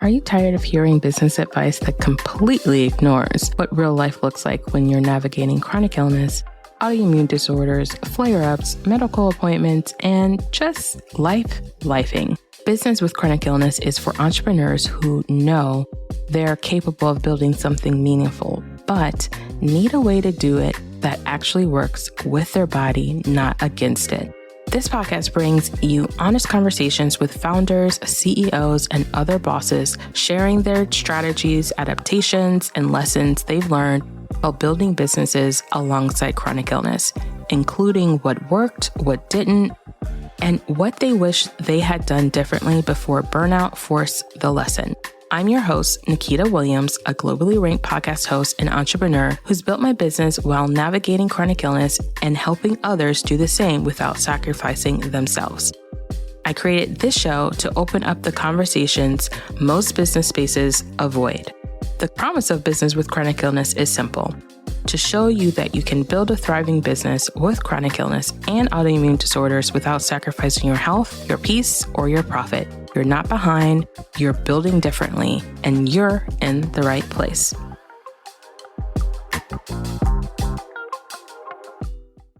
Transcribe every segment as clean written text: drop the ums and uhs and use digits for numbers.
Are you tired of hearing business advice that completely ignores what real life looks like when you're navigating chronic illness, autoimmune disorders, flare-ups, medical appointments, and just lifing? Business with chronic illness is for entrepreneurs who know they're capable of building something meaningful, but need a way to do it that actually works with their body, not against it. This podcast brings you honest conversations with founders, CEOs, and other bosses sharing their strategies, adaptations, and lessons they've learned while building businesses alongside chronic illness, including what worked, what didn't, and what they wish they had done differently before burnout forced the lesson. I'm your host, Nikita Williams, a globally ranked podcast host and entrepreneur who's built my business while navigating chronic illness and helping others do the same without sacrificing themselves. I created this show to open up the conversations most business spaces avoid. The promise of business with chronic illness is simple: to show you that you can build a thriving business with chronic illness and autoimmune disorders without sacrificing your health, your peace, or your profit. You're not behind, you're building differently, and you're in the right place.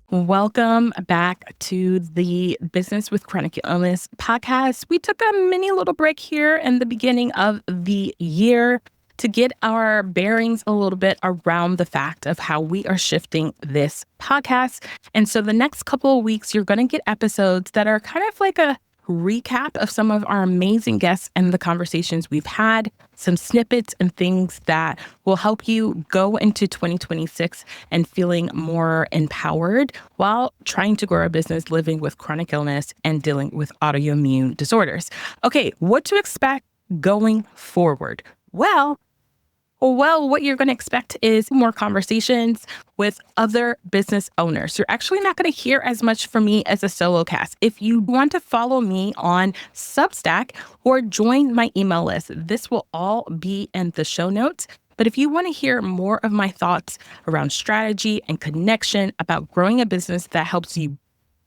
Welcome back to the Business with Chronic Illness podcast. We took a mini little break here in the beginning of the year to get our bearings a little bit around the fact of how we are shifting this podcast. And so the next couple of weeks, you're going to get episodes that are kind of like a recap of some of our amazing guests and the conversations we've had, some snippets and things that will help you go into 2026 and feeling more empowered while trying to grow a business living with chronic illness and dealing with autoimmune disorders. Okay, what to expect going forward? Well, what you're going to expect is more conversations with other business owners. You're actually not going to hear as much from me as a solo cast. If you want to follow me on Substack or join my email list, this will all be in the show notes. But if you want to hear more of my thoughts around strategy and connection about growing a business that helps you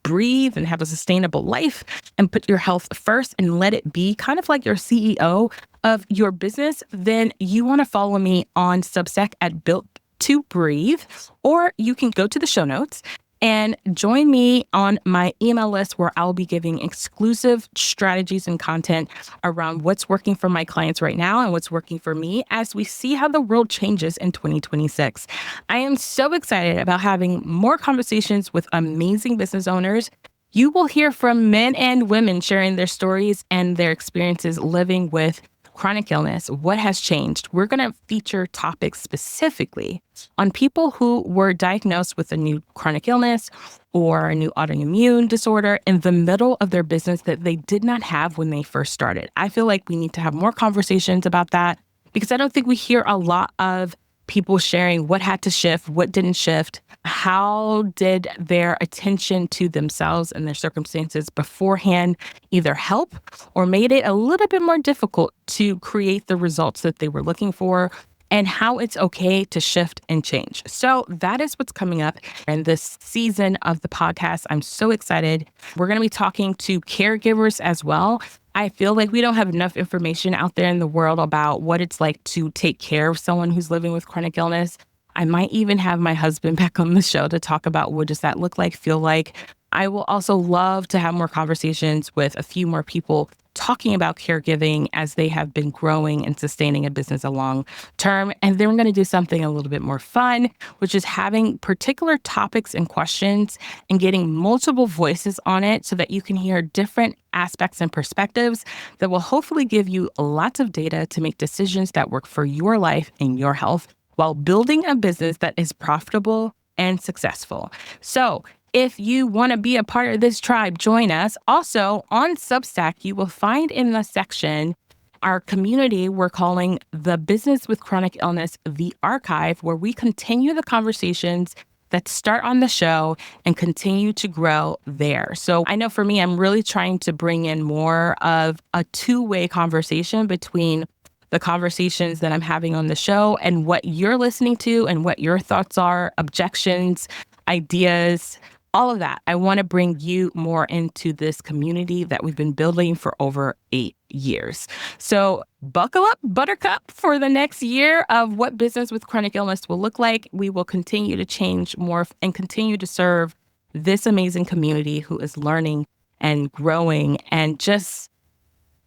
breathe and have a sustainable life and put your health first and let it be kind of like your CEO of your business, then you want to follow me on Substack at Built to Breathe, or you can go to the show notes and join me on my email list where I'll be giving exclusive strategies and content around what's working for my clients right now and what's working for me as we see how the world changes in 2026. I am so excited about having more conversations with amazing business owners. You will hear from men and women sharing their stories and their experiences living with chronic illness. What has changed? We're going to feature topics specifically on people who were diagnosed with a new chronic illness or a new autoimmune disorder in the middle of their business that they did not have when they first started. I feel like we need to have more conversations about that because I don't think we hear a lot of people sharing what had to shift, what didn't shift, how did their attention to themselves and their circumstances beforehand either help or made it a little bit more difficult to create the results that they were looking for, and how it's okay to shift and change. So that is what's coming up in this season of the podcast. I'm so excited. We're going to be talking to caregivers as well. I feel like we don't have enough information out there in the world about what it's like to take care of someone who's living with chronic illness. I might even have my husband back on the show to talk about what does that look like, feel like. I will also love to have more conversations with a few more people talking about caregiving as they have been growing and sustaining a business a long term. And then we're going to do something a little bit more fun, which is having particular topics and questions and getting multiple voices on it so that you can hear different aspects and perspectives that will hopefully give you lots of data to make decisions that work for your life and your health while building a business that is profitable and successful. So if you want to be a part of this tribe, join us. Also, on Substack, you will find in the section our community we're calling the Business with Chronic Illness, the Archive, where we continue the conversations that start on the show and continue to grow there. So I know for me, I'm really trying to bring in more of a two-way conversation between the conversations that I'm having on the show and what you're listening to and what your thoughts are, objections, ideas, all of that. I want to bring you more into this community that we've been building for over 8 years. So buckle up, Buttercup, for the next year of what business with chronic illness will look like. We will continue to change, morph, and continue to serve this amazing community who is learning and growing and just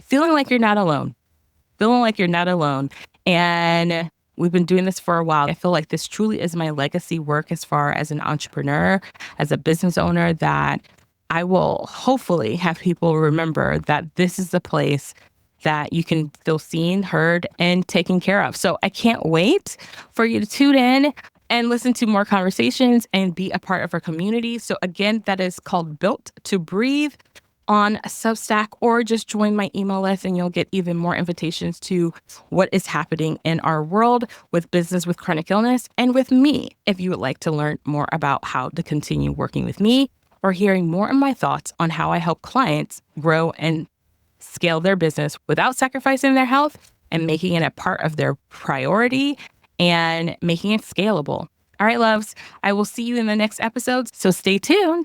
feeling like you're not alone. Feeling like you're not alone. And we've been doing this for a while. I feel like this truly is my legacy work as far as an entrepreneur, as a business owner, that I will hopefully have people remember that this is the place that you can feel seen, heard, and taken care of. So I can't wait for you to tune in and listen to more conversations and be a part of our community. So again, that is called Built to Breathe on Substack, or just join my email list and you'll get even more invitations to what is happening in our world with business with chronic illness and with me. If you would like to learn more about how to continue working with me or hearing more of my thoughts on how I help clients grow and scale their business without sacrificing their health and making it a part of their priority and making it scalable. All right, loves, I will see you in the next episode, so stay tuned.